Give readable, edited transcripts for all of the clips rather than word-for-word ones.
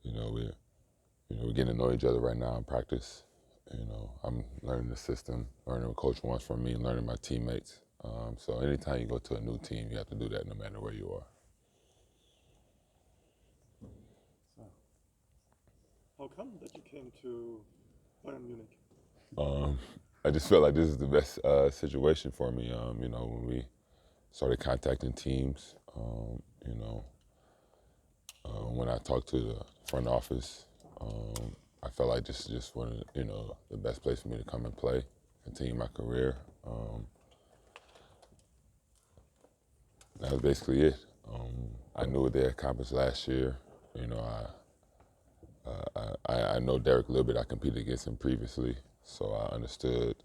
we're getting to know each other right now in practice. I'm learning the system, learning what coach wants from me, and learning my teammates. So anytime you go to a new team, you have to do that no matter where you are. So, how come that you came to Bayern Munich? I just felt like this is the best situation for me. When we started contacting teams, when I talked to the front office, I felt like this is just one of the best place for me to come and play, continue my career. That was basically it. I knew what they accomplished last year. I know Derek a little bit. I competed against him previously, so I understood,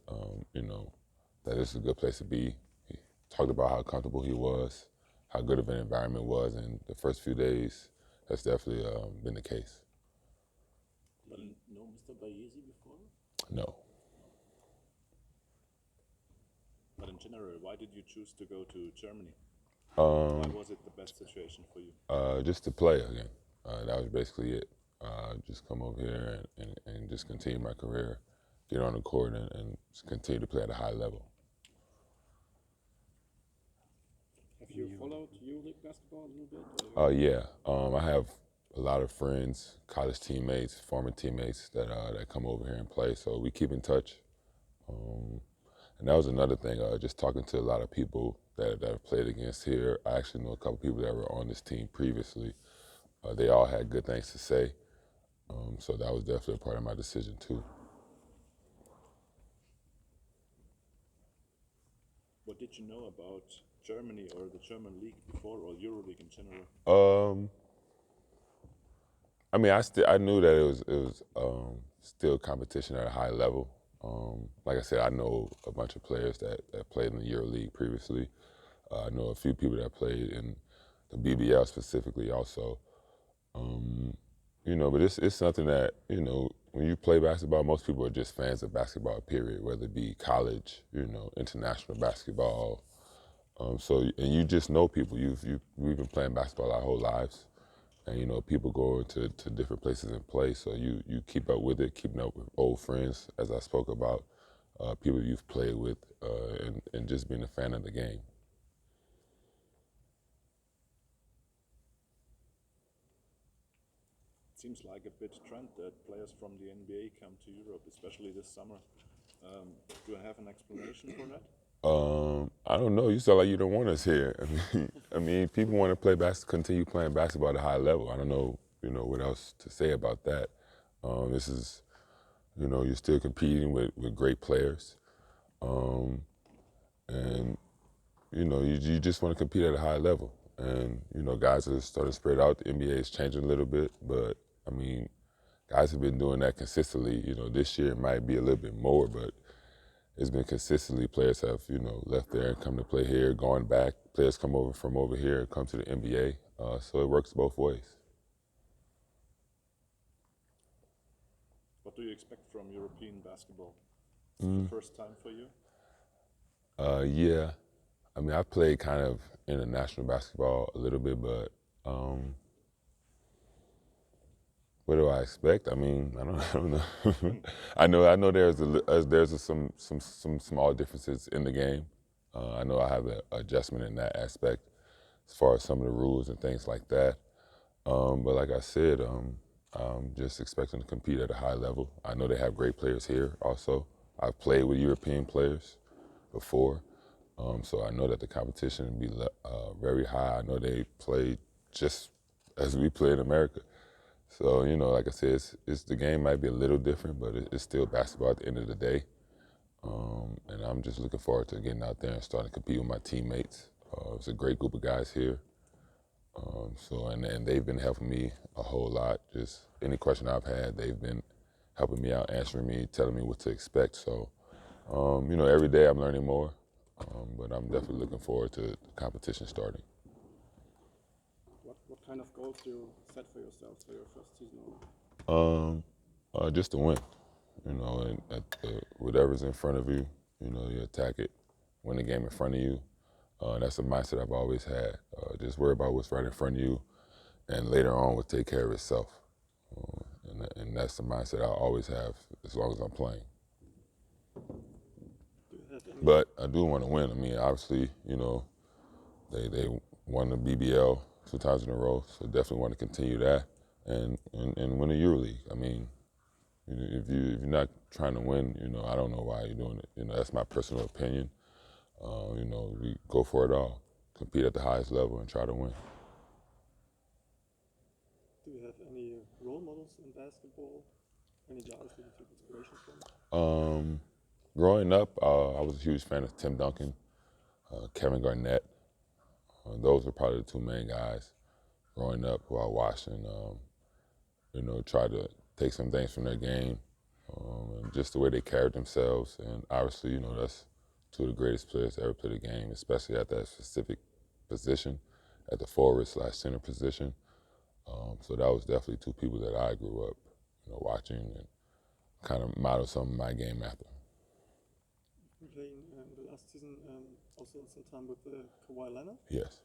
that this is a good place to be. He talked about how comfortable he was, how good of an environment was, and the first few days, that's definitely been the case. Well, no Mr. Bayesi before? No. But in general, why did you choose to go to Germany? Why was it the best situation for you? Just to play again. That was basically it. Just come over here and just continue my career, get on the court and continue to play at a high level. Have you followed EuroLeague basketball a little bit? Yeah. I have a lot of friends, college teammates, former teammates that come over here and play, so we keep in touch. And that was another thing, just talking to a lot of people that I've played against here. I actually know a couple people that were on this team previously. They all had good things to say, so that was definitely a part of my decision too. What did you know about Germany or the German league before, or EuroLeague in general? I mean, I knew that it was still competition at a high level. Like I said, I know a bunch of players that played in the EuroLeague previously. I know a few people that played in the BBL specifically also. But it's something that, when you play basketball, most people are just fans of basketball, period, whether it be college, international basketball. And you just know people. We've been playing basketball our whole lives. And, people go to different places and play, so you keep up with it, keeping up with old friends, as I spoke about, people you've played with, and just being a fan of the game. It seems like a bit trend that players from the NBA come to Europe, especially this summer. Do I have an explanation for that? I don't know. You sound like you don't want us here. I mean, people want to continue playing basketball at a high level. I don't know, what else to say about that. This is, you're still competing with great players, and you just want to compete at a high level. And guys are starting to spread out. The NBA is changing a little bit, but I mean, guys have been doing that consistently. This year it might be a little bit more, but it's been consistently. Players have, left there and come to play here, going back. Players come over from over here and come to the NBA. So it works both ways. What do you expect from European basketball? Is it the first time for you? Yeah. I mean, I've played kind of international basketball a little bit, but what do I expect? I mean, I don't know. I know there's some small differences in the game. I know I have an adjustment in that aspect as far as some of the rules and things like that. But like I said, I'm just expecting to compete at a high level. I know they have great players here also. I've played with European players before, so I know that the competition will be very high. I know they play just as we play in America. So, like I said, the game might be a little different, but it's still basketball at the end of the day. And I'm just looking forward to getting out there and starting to compete with my teammates. It's a great group of guys here. And they've been helping me a whole lot. Just any question I've had, they've been helping me out, answering me, telling me what to expect. So, every day I'm learning more, but I'm definitely looking forward to the competition starting. What kind of goals do you set for yourself for your first season? Just to win, and whatever's in front of you, you attack it, win the game in front of you. That's a mindset I've always had. Just worry about what's right in front of you, and later on will take care of itself. And that's the mindset I always have as long as I'm playing. Do you have any? But I do want to win. I mean, obviously, you know, they won the BBL 2 times in a row, so definitely want to continue that and win the EuroLeague. I mean, if you're not trying to win, you know, I don't know why you're doing it. You know, that's my personal opinion. You know, we go for it all, compete at the highest level, and try to win. Do you have any role models in basketball? Any guys that you took inspiration from? Growing up, I was a huge fan of Tim Duncan, Kevin Garnett. Those were probably the two main guys growing up who I watched and, you know, tried to take some things from their game and just the way they carried themselves. And obviously, you know, that's two of the greatest players to ever play the game, especially at that specific position, at the forward/center position. So that was definitely two people that I grew up, you know, watching and kind of modeled some of my game after. Playing in the last season, also some time with Kawhi Leonard. Yes.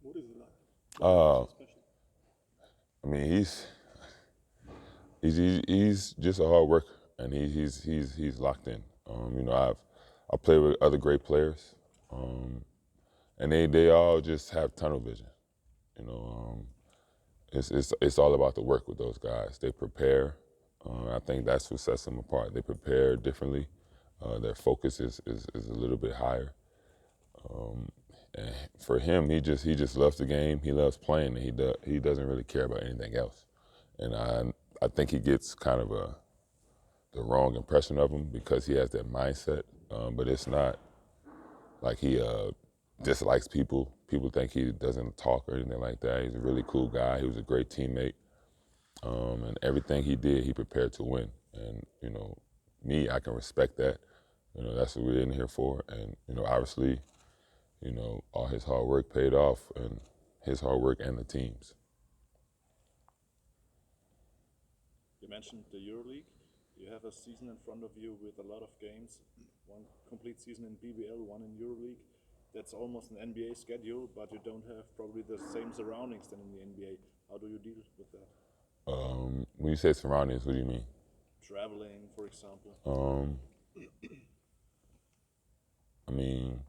What is he like? Uh, What makes him special? I mean, he's just a hard worker, and he's locked in. You know, I played with other great players, and they all just have tunnel vision. You know, it's all about the work with those guys. They prepare. I think that's what sets them apart. They prepare differently. Their focus is a little bit higher. And for him, he just loves the game. He loves playing, and he doesn't really care about anything else. And I think he gets kind of the wrong impression of him because he has that mindset. But it's not like he dislikes people. People think he doesn't talk or anything like that. He's a really cool guy. He was a great teammate. And everything he did, he prepared to win. And, you know, me, I can respect that. You know, that's what we're in here for. And, you know, obviously, you know, all his hard work paid off, and his hard work and the team's. You mentioned the EuroLeague. You have a season in front of you with a lot of games. One complete season in BBL, one in EuroLeague. That's almost an NBA schedule, but you don't have probably the same surroundings than in the NBA. How do you deal with that? When you say surroundings, what do you mean? Traveling, for example. I mean,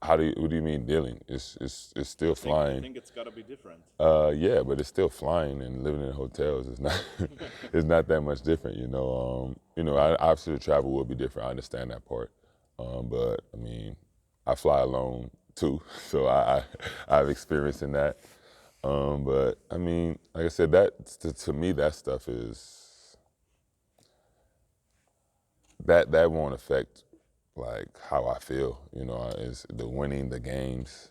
what do you mean dealing? It's still I flying. think it's got to be different. Yeah, but it's still flying and living in hotels. It's not it's not that much different, you know. Obviously the travel will be different. I understand that part. But I mean, I fly alone too, so I've experienced in that. But I mean, like I said, that to me that stuff is that won't affect like how I feel. You know, is the winning the games.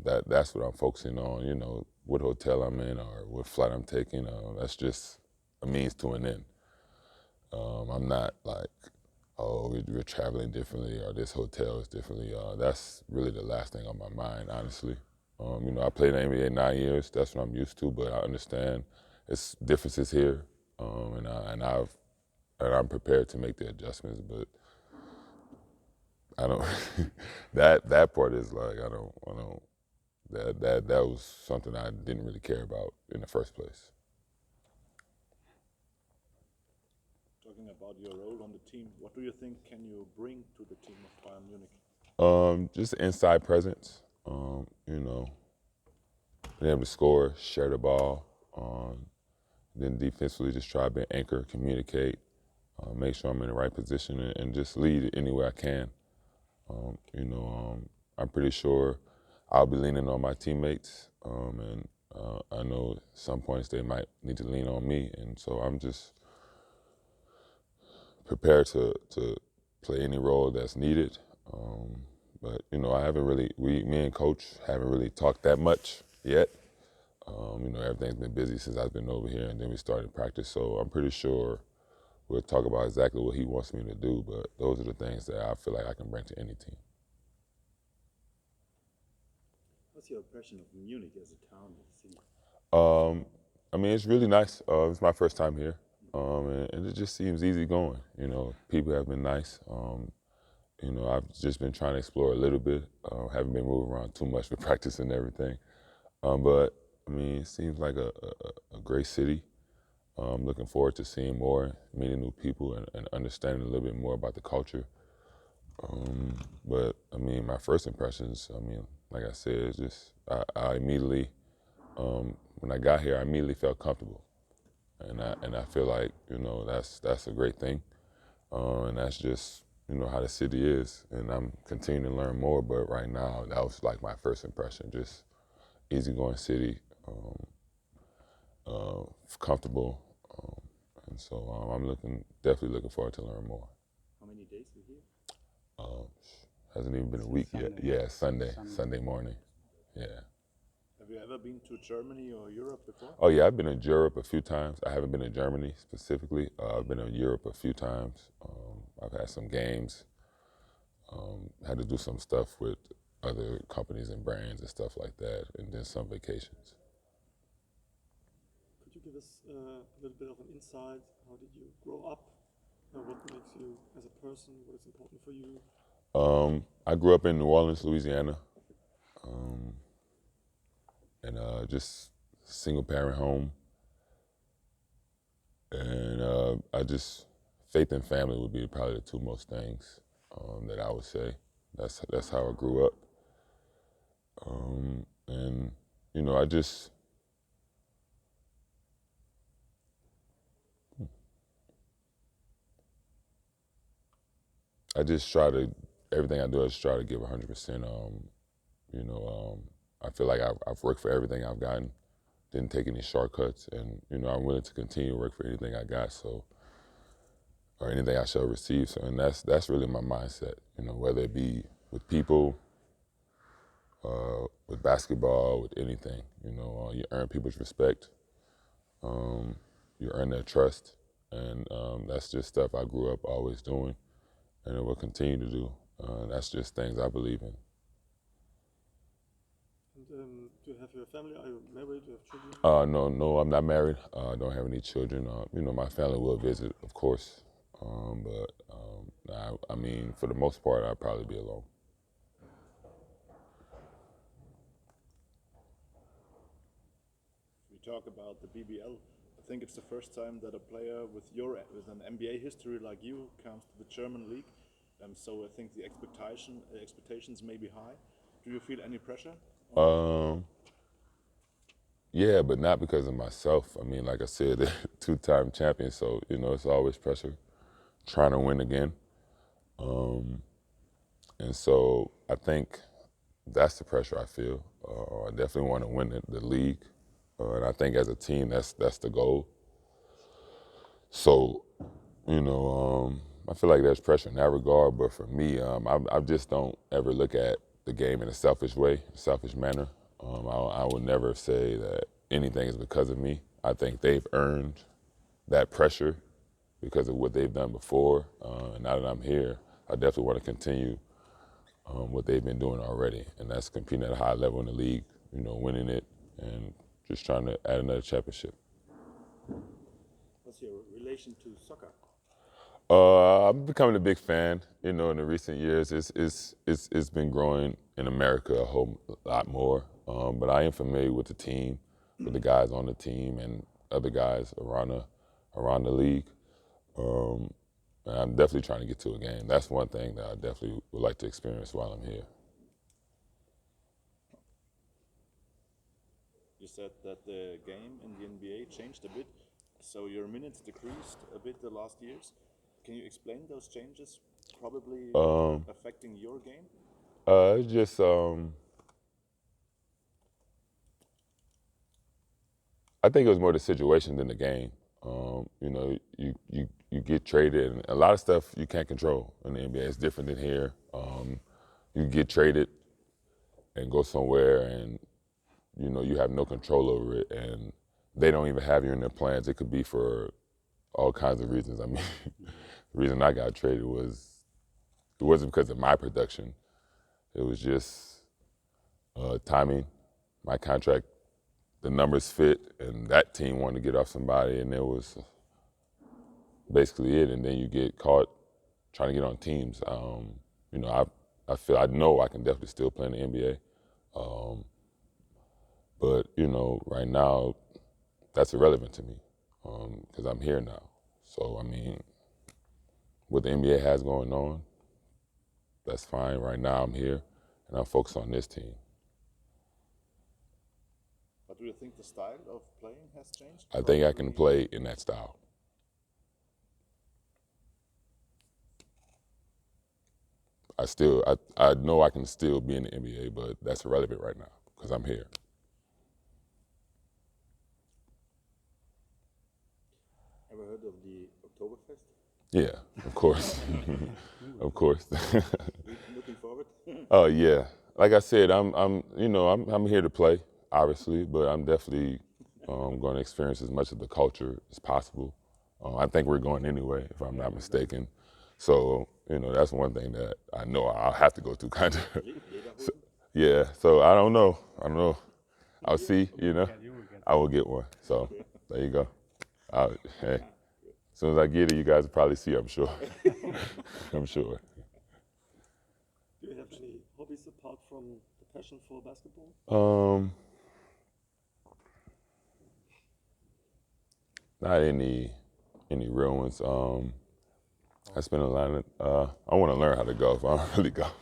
That's what I'm focusing on. You know, what hotel I'm in or what flight I'm taking. That's just a means to an end. I'm not like, oh, we're traveling differently or this hotel is differently. That's really the last thing on my mind, honestly. You know, I played in the NBA 9 years. That's what I'm used to, but I understand it's differences here, and I'm prepared to make the adjustments. But I don't. that part is like I don't. That was something I didn't really care about in the first place. Talking about your role on the team, what do you think can you bring to the team of Bayern Munich? Just inside presence. You know, being able to score, share the ball. Then defensively, just try to be an anchor, communicate, make sure I'm in the right position, and just lead any way I can. You know, I'm pretty sure I'll be leaning on my teammates, and I know at some points they might need to lean on me, and so I'm just prepared to play any role that's needed. But you know, I haven't really, me and Coach haven't really talked that much yet. You know, everything's been busy since I've been over here, and then we started practice. So I'm pretty sure we'll talk about exactly what he wants me to do. But those are the things that I feel like I can bring to any team. What's your impression of Munich as a town, as a city? I mean, it's really nice. It's my first time here, and it just seems easy going. You know, people have been nice. You know, I've just been trying to explore a little bit. Haven't been moving around too much with practice and everything. But I mean, it seems like a great city. Looking forward to seeing more, meeting new people, and understanding a little bit more about the culture. But I mean, my first impressions, I mean, like I said, it's just I immediately, when I got here, I immediately felt comfortable, and I feel like that's a great thing, and that's just how the city is, and I'm continuing to learn more. But right now, that was like my first impression, just easygoing city, comfortable, and so I'm definitely looking forward to learn more. How many days are you here? Hasn't even been a week yet. Yeah, Sunday morning. Yeah. Have you ever been to Germany or Europe before? Oh yeah, I've been in Europe a few times. I haven't been in Germany specifically. I've been in Europe a few times. I've had some games. Had to do some stuff with other companies and brands and stuff like that, and then some vacations. Could you give us a little bit of an insight? How did you grow up? What makes you as a person? What is important for you? I grew up in New Orleans, Louisiana, and just single parent home. And faith and family would be probably the two most things that I would say. That's how I grew up. And I just try to, everything I do, I just try to give 100%. I feel like I've worked for everything I've gotten, didn't take any shortcuts, and I'm willing to continue to work for anything I got, or anything I shall receive. So, and that's really my mindset. Whether it be with people, with basketball, with anything. You earn people's respect, you earn their trust, and that's just stuff I grew up always doing, and it will continue to do. That's just things I believe in. And do you have your family? Are you married? Do you have children? No, I'm not married. I don't have any children. My family will visit, of course, but I mean, for the most part, I'd probably be alone. We talk about the BBL. I think it's the first time that a player with an NBA history like you comes to the German league. So I think the expectations may be high. Do you feel any pressure? Yeah, but not because of myself. I mean, like I said, two-time champion, so it's always pressure, trying to win again. And so I think that's the pressure I feel. I definitely want to win the league, and I think as a team, that's the goal. So, I feel like there's pressure in that regard, but for me, I just don't ever look at the game in a selfish way, selfish manner. I would never say that anything is because of me. I think they've earned that pressure because of what they've done before. And now that I'm here, I definitely want to continue what they've been doing already, and that's competing at a high level in the league, winning it, and just trying to add another championship. What's your relation to soccer? I'm becoming a big fan. In the recent years, it's been growing in America a whole lot more. But I am familiar with the team, with the guys on the team, and other guys around the league. And I'm definitely trying to get to a game. That's one thing that I definitely would like to experience while I'm here. You said that the game in the NBA changed a bit, so your minutes decreased a bit the last years. Can you explain those changes, probably affecting your game? It's just I think it was more the situation than the game. You get traded, and a lot of stuff you can't control in the NBA. It's different than here. You get traded and go somewhere, and you have no control over it, and they don't even have you in their plans. It could be for all kinds of reasons. I mean, the reason I got traded it wasn't because of my production. It was just timing. My contract, the numbers fit, and that team wanted to get off somebody, and it was basically it. And then you get caught trying to get on teams. I know I can definitely still play in the NBA. But, you know, right now, that's irrelevant to me because I'm here now. So, I mean, what the NBA has going on, that's fine. Right now, I'm here, and I'm focused on this team. But do you think the style of playing has changed? I think I can play in that style. I know I can still be in the NBA, but that's irrelevant right now because I'm here. Ever heard of the Oktoberfest? Yeah, of course, of course. Looking forward? Oh yeah, like I said, I'm here to play, obviously, but I'm definitely going to experience as much of the culture as possible. I think we're going anyway, if I'm not mistaken. So that's one thing that I know I'll have to go to, kind of. So, yeah. So I don't know. I'll see. I will get one. So there you go. Hey, as soon as I get it, you guys will probably see. I'm sure. I'm sure. Do you have any hobbies apart from the passion for basketball? Not any real ones. I spend a lot of. I want to learn how to golf. I don't really golf.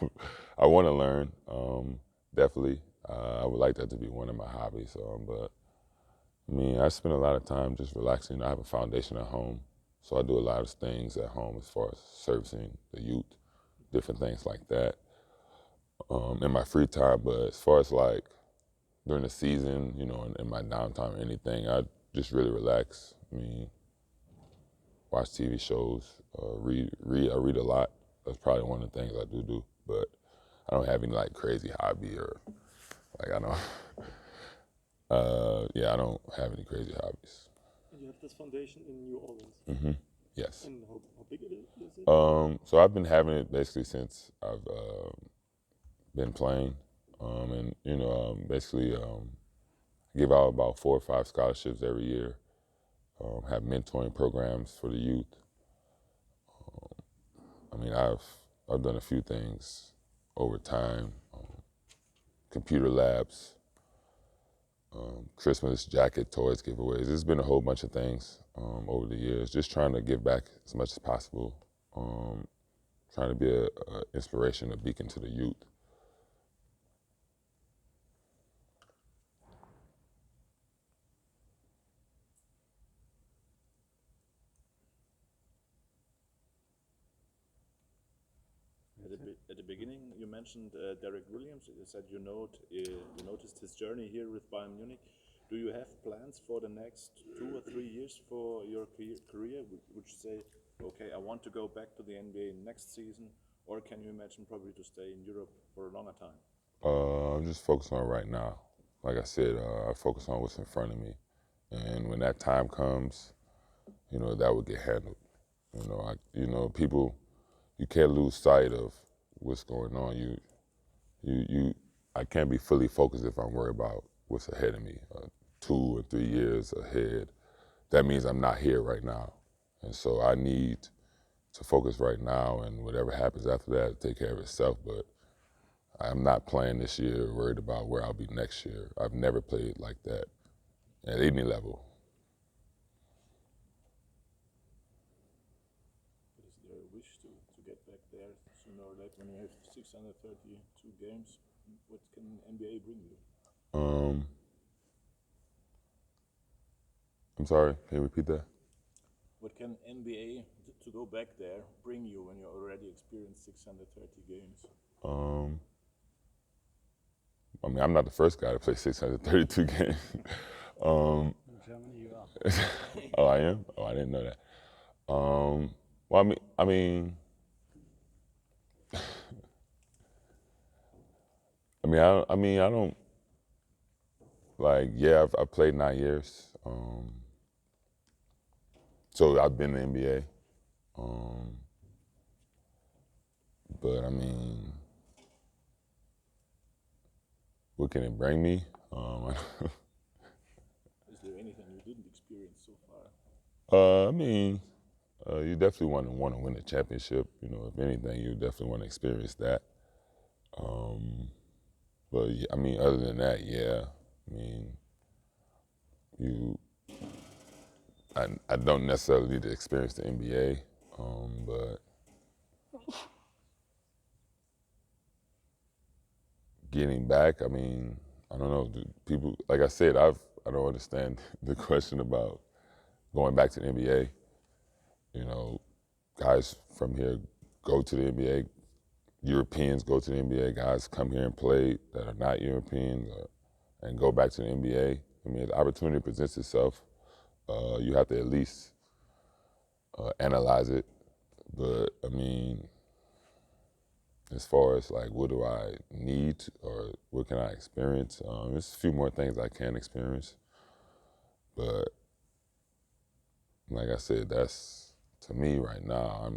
I want to learn. Definitely. I would like that to be one of my hobbies. But I mean, I spend a lot of time just relaxing. I have a foundation at home, so I do a lot of things at home as far as servicing the youth, different things like that. In my free time, but as far as like during the season, in my downtime or anything, I just really relax. I mean, watch TV shows, read. I read a lot. That's probably one of the things I do. But I don't have any like crazy hobby or like I don't. I don't have any crazy hobbies. And you have this foundation in New Orleans. Mm-hmm. Yes. And how big it is it? So I've been having it basically since I've been playing, and basically give out about 4 or 5 scholarships every year. Have mentoring programs for the youth. I've done a few things over time. Computer labs, Christmas jacket, toys giveaways. There's been a whole bunch of things over the years. Just trying to give back as much as possible. Trying to be a inspiration, a beacon to the youth. At the beginning, you mentioned Derek Williams. You said you noticed his journey here with Bayern Munich. Do you have plans for the next 2 or 3 years for your career? Would you say, okay, I want to go back to the NBA next season, or can you imagine probably to stay in Europe for a longer time? I'm just focused on right now. Like I said, I focus on what's in front of me, and when that time comes, that will get handled. People, you can't lose sight of what's going on. I can't be fully focused if I'm worried about what's ahead of me. 2 or 3 years ahead, that means I'm not here right now, and so I need to focus right now, and whatever happens after that, take care of itself. But I'm not playing this year worried about where I'll be next year. I've never played like that at any level. Is there a wish to get back there sooner or later when you have 632 games? What can NBA bring you? I'm sorry, can you repeat that? What can NBA, to go back there, bring you when you already experienced 630 games? I'm not the first guy to play 632 games. In Germany, you are. Oh, I am? Oh, I didn't know that. Well, I mean, I don't, like, yeah, I've played 9 years. So I've been in the NBA. But I mean, what can it bring me? Is there anything you didn't experience so far? You definitely want to win a championship. If anything, you definitely want to experience that. But yeah, other than that, yeah, I mean, I don't necessarily need to experience the NBA, but getting back, I mean, I don't know. People, like I said, I don't understand the question about going back to the NBA. You know, guys from here go to the NBA. Europeans go to the NBA. Guys come here and play that are not Europeans and go back to the NBA. I mean, the opportunity presents itself. You have to at least analyze it. But I mean, as far as like what do I need or what can I experience, there's a few more things I can experience. But like I said, that's to me right now.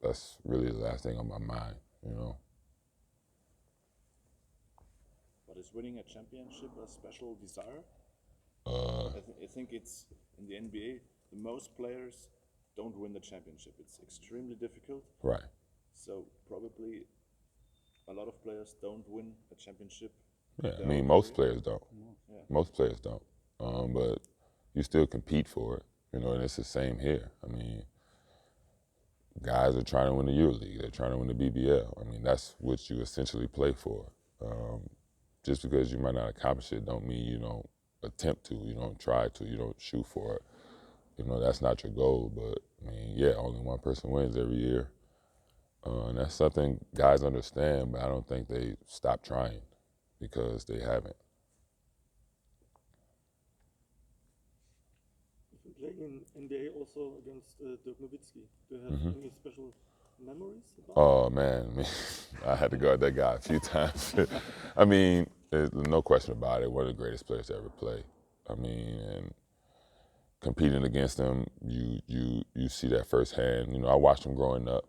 That's really the last thing on my mind. You know. But is winning a championship a special desire? Uh, I think it's in the NBA. The most players don't win the championship. It's extremely difficult. right. So probably a lot of players don't win a championship. Yeah. I their mean, whole most career. players don't. Yeah. Most players don't. But you still compete for it. You know, and it's the same here. I mean, guys are trying to win the EuroLeague. They're trying to win the BBL. I mean, that's what you essentially play for. Just because you might not accomplish it don't mean you don't attempt to, you don't try to, you don't shoot for it. You know, that's not your goal. But, I mean, yeah, only one person wins every year. And that's something guys understand, but I don't think they stop trying because they haven't. You play in NBA also against Dirk Nowitzki. Do you have any special memories about Oh man, I had to guard that guy a few times. I mean, there's no question about it. One of the greatest players to ever play. I mean, and competing against him, you see that firsthand. You know, I watched him growing up,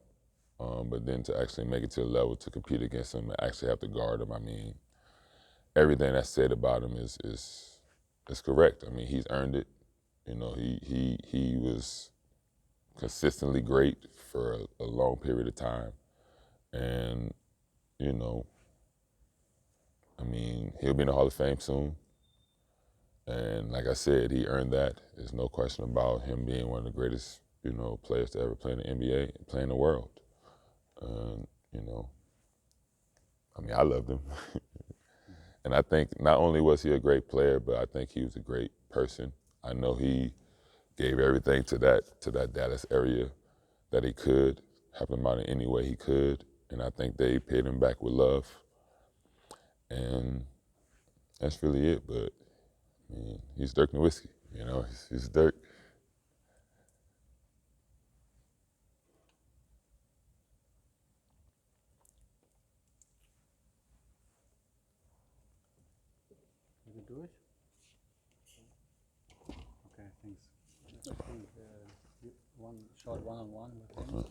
but then to actually make it to the level to compete against him and actually have to guard him, I mean, everything that's said about him is correct. I mean, he's earned it. You know, he was consistently great for a long period of time. And, you know, I mean, he'll be in the Hall of Fame soon. And like I said, he earned that. There's no question about him being one of the greatest, you know, players to ever play in the NBA and play in the world. And, you know, I mean, I loved him. And I think not only was he a great player, but I think he was a great person. I know he gave everything to that Dallas area that he could, help him out in any way he could. And I think they paid him back with love. And that's really it. But I mean, he's Dirk Nowitzki, you know, he's Dirk. Is it durch? Okay, thanks. I think one short one-on-one with him.